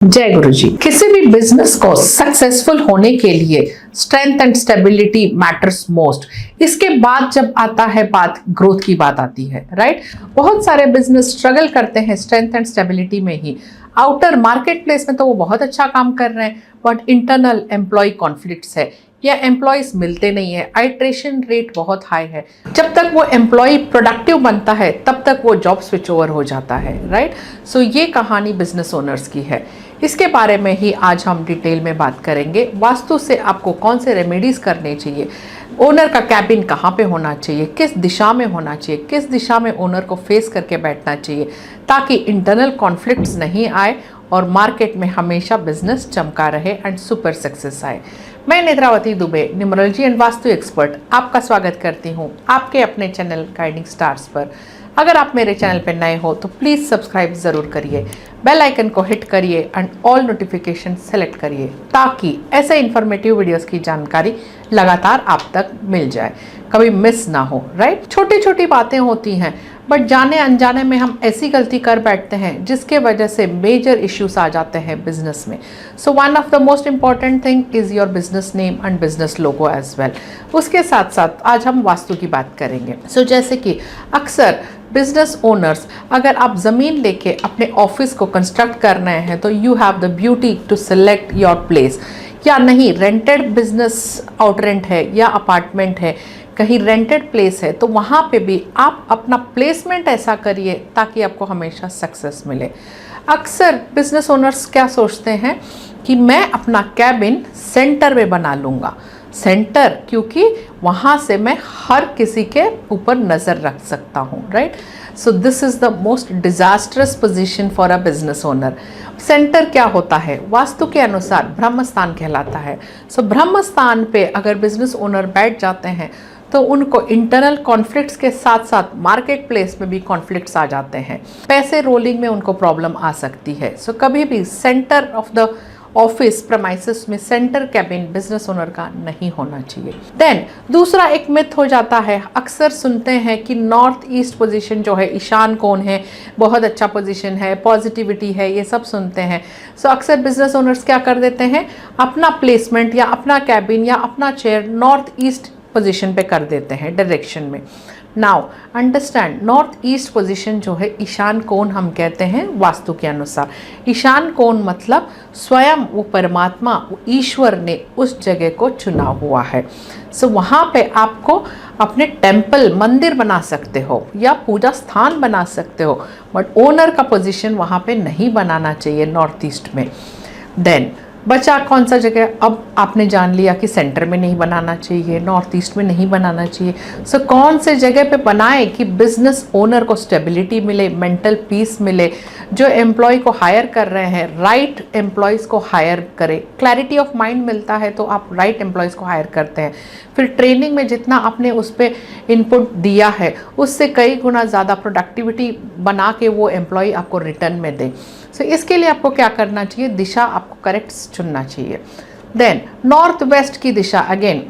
जय गुरु जी। किसी भी बिजनेस को सक्सेसफुल होने के लिए strength and stability matters most. इसके बाद जब आता है बात ग्रोथ की, बात आती है, राइट। बहुत सारे बिजनेस स्ट्रगल करते हैं स्ट्रेंथ एंड स्टेबिलिटी में ही। आउटर मार्केट प्लेस में तो वो बहुत अच्छा काम कर रहे हैं, बट इंटरनल एम्प्लॉय कॉन्फ्लिक्ट्स है या एम्प्लॉयज मिलते नहीं है, आइट्रेशन रेट बहुत हाई है। जब तक वो एम्प्लॉय प्रोडक्टिव बनता है तब तक वो जॉब स्विच ओवर हो जाता है, राइट। सो ये कहानी बिजनेस ओनर्स की है। इसके बारे में ही आज हम डिटेल में बात करेंगे। वास्तु से आपको कौन से रेमेडीज करने चाहिए, ओनर का कैबिन कहाँ पे होना चाहिए, किस दिशा में होना चाहिए, किस दिशा में ओनर को फेस करके बैठना चाहिए ताकि इंटरनल कॉन्फ्लिक्ट्स नहीं आए और मार्केट में हमेशा बिजनेस चमका रहे एंड सुपर सक्सेस आए। मैं Netravati Dubey, numerology and vastu expert, आपका स्वागत करती हूँ आपके अपने चैनल गाइडिंग स्टार्स पर। अगर आप मेरे चैनल पर नए हो तो प्लीज़ सब्सक्राइब ज़रूर करिए, बेल आइकन को हिट करिए एंड ऑल नोटिफिकेशन सेलेक्ट करिए ताकि ऐसे इन्फॉर्मेटिव वीडियोस की जानकारी लगातार आप तक मिल जाए, कभी मिस ना हो, राइट। छोटी छोटी बातें होती हैं बट जाने अनजाने में हम ऐसी गलती कर बैठते हैं जिसके वजह से मेजर इश्यूज आ जाते हैं बिजनेस में। So one of the most important thing is your business name and business logo as well. उसके साथ साथ आज हम वास्तु की बात करेंगे। सो जैसे कि अक्सर बिजनेस ओनर्स, अगर आप ज़मीन लेके अपने ऑफिस को कंस्ट्रक्ट कर रहे हैं तो you have the beauty to select your place. या नहीं, रेंटेड बिजनेस आउटरेंट है या अपार्टमेंट है, कहीं रेंटेड प्लेस है, तो वहाँ पे भी आप अपना प्लेसमेंट ऐसा करिए ताकि आपको हमेशा सक्सेस मिले। अक्सर बिजनेस ओनर्स क्या सोचते हैं कि मैं अपना कैबिन सेंटर में बना लूँगा, सेंटर, क्योंकि वहाँ से मैं हर किसी के ऊपर नज़र रख सकता हूँ, right. So this is the most disastrous position for a business owner. Centre क्या होता है? वास्तु के अनुसार ब्रह्म स्थान कहलाता है। सो ब्रह्म स्थान पे अगर बिजनेस ओनर बैठ जाते हैं तो उनको इंटरनल कॉन्फ्लिक्ट्स के साथ साथ मार्केट प्लेस में भी कॉन्फ्लिक्ट्स आ जाते हैं, पैसे रोलिंग में उनको प्रॉब्लम आ सकती है। सो कभी भी centre of the office premises में सेंटर कैबिन बिजनेस ओनर का नहीं होना चाहिए। देन दूसरा एक मिथ हो जाता है, अक्सर सुनते हैं कि नॉर्थ ईस्ट पोजीशन जो है, ईशान कोण है, बहुत अच्छा पोजीशन है, पॉजिटिविटी है, ये सब सुनते हैं। सो अक्सर बिजनेस ओनर्स क्या कर देते हैं, अपना प्लेसमेंट या अपना कैबिन या अपना चेयर नॉर्थ ईस्ट पोजीशन पे कर देते हैं, डायरेक्शन में। Now understand, north east position जो है ईशान कोण हम कहते हैं वास्तु के अनुसार। ईशान कोण मतलब स्वयं वो परमात्मा, वो ईश्वर ने उस जगह को चुना हुआ है। सो वहाँ पे आपको अपने टेम्पल, मंदिर बना सकते हो या पूजा स्थान बना सकते हो, बट ओनर का पोजीशन वहाँ पे नहीं बनाना चाहिए नॉर्थ ईस्ट में। देन बचा कौन सा जगह? अब आपने जान लिया कि सेंटर में नहीं बनाना चाहिए, नॉर्थ ईस्ट में नहीं बनाना चाहिए। सो कौन से जगह पे बनाए कि बिजनेस ओनर को स्टेबिलिटी मिले, मेंटल पीस मिले, जो एम्प्लॉय को हायर कर रहे हैं राइट एम्प्लॉयज़ को हायर करें, क्लैरिटी ऑफ माइंड मिलता है तो आप राइट एम्प्लॉयज़ को हायर करते हैं। फिर ट्रेनिंग में जितना आपने उस पर इनपुट दिया है उससे कई गुना ज़्यादा प्रोडक्टिविटी बना के वो एम्प्लॉय आपको रिटर्न में दे। सो इसके लिए आपको क्या करना चाहिए, दिशा आपको करेक्ट चुनना चाहिए। देन नॉर्थ वेस्ट की दिशा, अगेन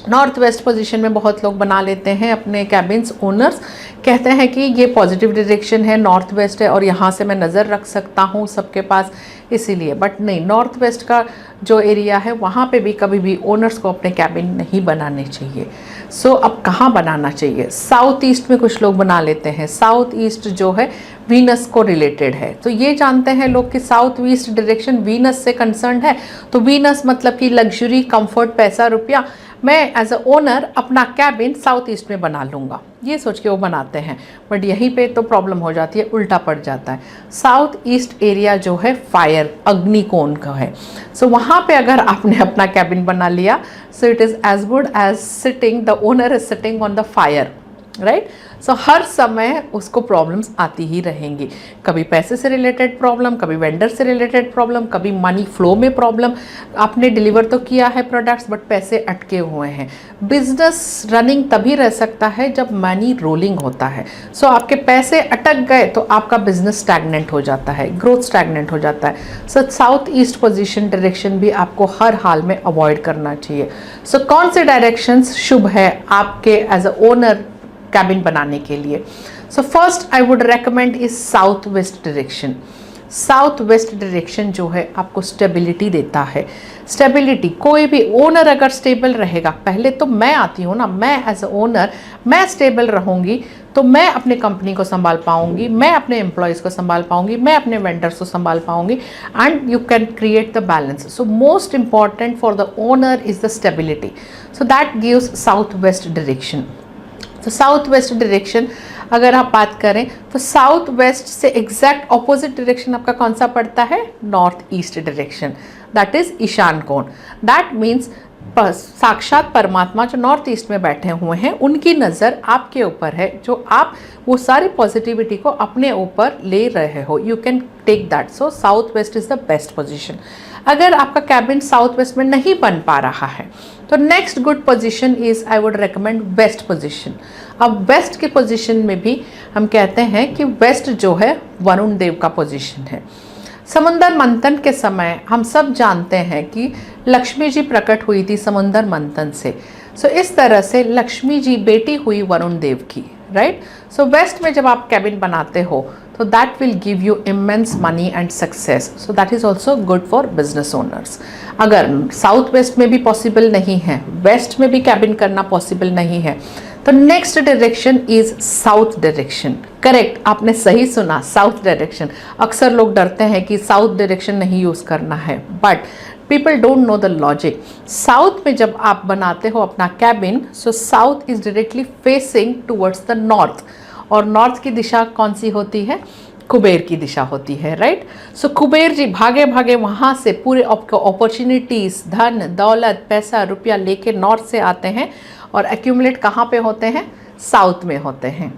नॉर्थ वेस्ट पोजीशन में बहुत लोग बना लेते हैं अपने कैबिन्स। ओनर्स कहते हैं कि ये पॉजिटिव डायरेक्शन है, नॉर्थ वेस्ट है और यहाँ से मैं नज़र रख सकता हूँ सबके पास, इसीलिए। बट नहीं, नॉर्थ वेस्ट का जो एरिया है वहाँ पे भी कभी भी ओनर्स को अपने कैबिन नहीं बनाने चाहिए। सो अब कहाँ बनाना चाहिए? साउथ ईस्ट में कुछ लोग बना लेते हैं। साउथ ईस्ट जो है वीनस को रिलेटेड है, तो ये जानते हैं लोग कि साउथ ईस्ट डायरेक्शन वीनस से कंसर्न है। तो वीनस मतलब कि लग्जरी, कंफर्ट, पैसा, रुपया, मैं एज अ ओनर अपना कैबिन साउथ ईस्ट में बना लूँगा, ये सोच के वो बनाते हैं। बट यहीं पे तो प्रॉब्लम हो जाती है, उल्टा पड़ जाता है। साउथ ईस्ट एरिया जो है फायर, अग्नि कोण का है। सो वहाँ पे अगर आपने अपना कैबिन बना लिया, so it is as good as sitting, the owner is sitting on the fire, right. So हर समय उसको प्रॉब्लम्स आती ही रहेंगी, कभी पैसे से रिलेटेड प्रॉब्लम, कभी वेंडर से रिलेटेड प्रॉब्लम, कभी मनी फ्लो में प्रॉब्लम। आपने डिलीवर तो किया है प्रोडक्ट्स बट पैसे अटके हुए हैं। बिजनेस रनिंग तभी रह सकता है जब मनी रोलिंग होता है। सो आपके पैसे अटक गए तो आपका बिजनेस स्टैग्नेंट हो जाता है, ग्रोथ स्टैग्नेंट हो जाता है। सो साउथ ईस्ट पोजीशन डायरेक्शन भी आपको हर हाल में अवॉइड करना चाहिए। सो कौन से डायरेक्शंस शुभ है आपके एज अ ओनर कैबिन बनाने के लिए? So first I would recommend is south west direction. South west direction जो है आपको स्टेबिलिटी देता है। स्टेबिलिटी, कोई भी ओनर अगर स्टेबल रहेगा, पहले तो मैं आती हूँ ना, मैं एज अ ओनर मैं स्टेबल रहूँगी तो मैं अपने कंपनी को संभाल पाऊंगी, मैं अपने एम्प्लॉयज़ को संभाल पाऊंगी, मैं अपने वेंडर्स को संभाल पाऊंगी, and you can create the balance. So most important for the owner is the stability, so that gives south west direction. तो साउथ वेस्ट डायरेक्शन अगर आप बात करें तो साउथ वेस्ट से एग्जैक्ट ऑपोजिट डायरेक्शन आपका कौन सा पड़ता है? North east direction, that is ईशान कोण। दैट मीन्स साक्षात परमात्मा जो नॉर्थ ईस्ट में बैठे हुए हैं उनकी नज़र आपके ऊपर है, जो आप वो सारी पॉजिटिविटी को अपने ऊपर ले रहे हो। You can take that. So south west is the best position. अगर आपका कैबिन साउथ वेस्ट में नहीं बन पा रहा है तो next good position is, I would recommend west position. अब वेस्ट के पोजीशन में भी हम कहते हैं कि वेस्ट जो है वरुण देव का पोजीशन है। समुंदर मंथन के समय हम सब जानते हैं कि लक्ष्मी जी प्रकट हुई थी समुंदर मंथन से। सो इस तरह से लक्ष्मी जी बेटी हुई वरुण देव की, राइट। सो वेस्ट में जब आप कैबिन बनाते हो तो that will give you immense money and success. So that is also good for business owners. अगर साउथ वेस्ट में भी पॉसिबल नहीं है, वेस्ट में भी कैबिन करना पॉसिबल नहीं है, तो next direction is south direction. Correct, आपने सही सुना, साउथ डायरेक्शन। अक्सर लोग डरते हैं कि साउथ डायरेक्शन नहीं यूज़ करना है, but people don't know the logic. South में जब आप बनाते हो अपना cabin, so south is directly facing towards the north, और नॉर्थ की दिशा कौन सी होती है? कुबेर की दिशा होती है, राइट। सो कुबेर जी भागे भागे वहाँ से पूरे आपको अपॉर्चुनिटीज़, धन दौलत, पैसा रुपया लेके नॉर्थ से आते हैं और एक्यूमुलेट कहाँ पे होते हैं? साउथ में होते हैं।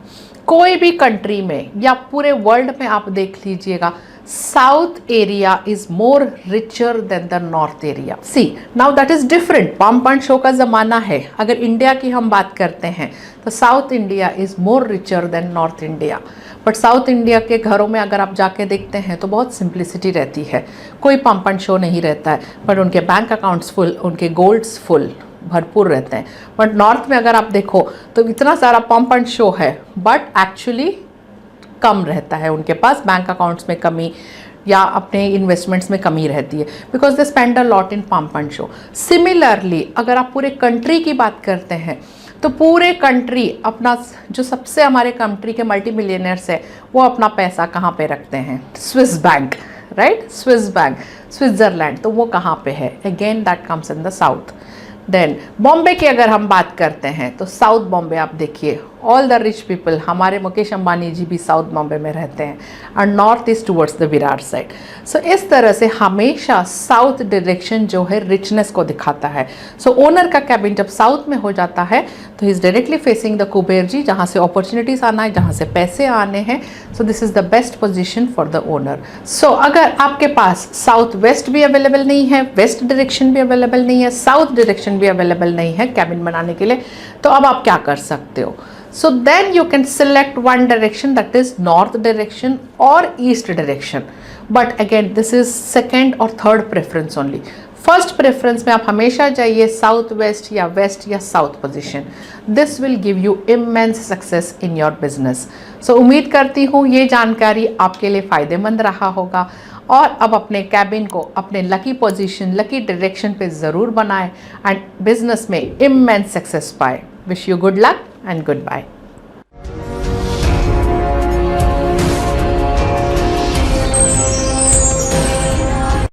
कोई भी कंट्री में या पूरे वर्ल्ड में आप देख लीजिएगा, south area is more richer than the north area. See now that is different. Pomp and show का ज़माना है। अगर इंडिया की हम बात करते हैं तो south India is more richer than north India. But south India के घरों में अगर आप जाके देखते हैं तो बहुत सिंप्लिसिटी रहती है, कोई पम्प एंड शो नहीं रहता है, बट उनके बैंक अकाउंट्स फुल, उनके गोल्ड्स फुल भरपूर रहते हैं। बट नॉर्थ में अगर आप देखो तो इतना सारा पम्प एंड शो है, बट एक्चुअली कम रहता है उनके पास, बैंक अकाउंट्स में कमी या अपने इन्वेस्टमेंट्स में कमी रहती है, because they spend a lot in pump and show. Similarly अगर आप पूरे कंट्री की बात करते हैं तो पूरे कंट्री अपना, जो सबसे हमारे कंट्री के मल्टी मिलियनर्स है वो अपना पैसा कहाँ पे रखते हैं? Swiss bank, right. Swiss bank, Switzerland, तो वो कहाँ पे है? Again that comes in the south. Then Bombay की अगर हम बात करते हैं तो साउथ बॉम्बे आप देखिए, ऑल द रिच पीपल, हमारे मुकेश अंबानी जी भी साउथ बॉम्बे में रहते हैं, and north is towards the Virar side. So इस तरह से हमेशा साउथ डायरेक्शन जो है रिचनेस को दिखाता है। सो ओनर का कैबिन जब साउथ में हो जाता है तो he is directly facing the Kuber ji, जहाँ से अपॉर्चुनिटीज़ आना है, जहाँ से पैसे आने हैं। So this is the best position for the owner. So अगर आपके पास साउथ वेस्ट भी अवेलेबल नहीं है, वेस्ट डायरेक्शन भी अवेलेबल नहीं है, साउथ डायरेक्शन भी अवेलेबल नहीं है कैबिन बनाने के लिए, तो अब आप क्या कर सकते हो? So then you can select one direction, that is north direction or east direction. But again this is second or third preference only. First preference में आप हमेशा जाइए साउथ वेस्ट या वेस्ट या south position. This will give you immense success in your business. So उम्मीद करती हूँ ये जानकारी आपके लिए फ़ायदेमंद रहा होगा, और अब अपने कैबिन को अपने लकी पोजीशन, लकी डायरेक्शन पे ज़रूर बनाएं एंड बिजनेस में इमेंस सक्सेस पाए। Wish you good luck and good bye.